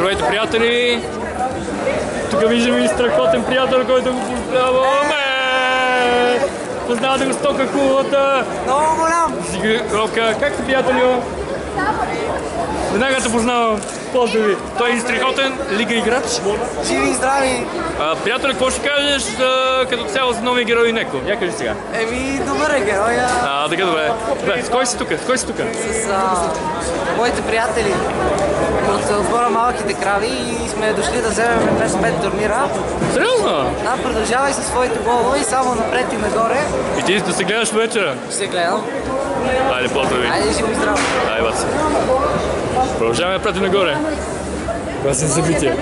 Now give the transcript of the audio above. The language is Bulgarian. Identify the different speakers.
Speaker 1: Здравейте, приятели! Тук виждаме и страхотен приятел, който го поздравяме! Познавате го с тока хубавата!
Speaker 2: Много голям!
Speaker 1: Рока, как си, приятелю? Веднага те познавам. Поздрави! Той е страхотен лига играч.
Speaker 2: Живи и здрави!
Speaker 1: Приятел, какво ще кажеш като цяло за новия герой Неко? Я кажи сега.
Speaker 2: Добър е героя.
Speaker 1: Така, добре. С кой си тук?
Speaker 2: С моите приятели от отбора Малките крави и сме дошли да вземем през 5 турнира.
Speaker 1: Сериозно?
Speaker 2: Да, продължавай със своите голове и само напред и нагоре.
Speaker 1: И ти да се гледаш вечера?
Speaker 2: Ще се гледам.
Speaker 1: Айде, поздрави.
Speaker 2: Айде, живо и здраво.
Speaker 1: Айде, бац. Продължаваме напред и нагоре. Това са събития.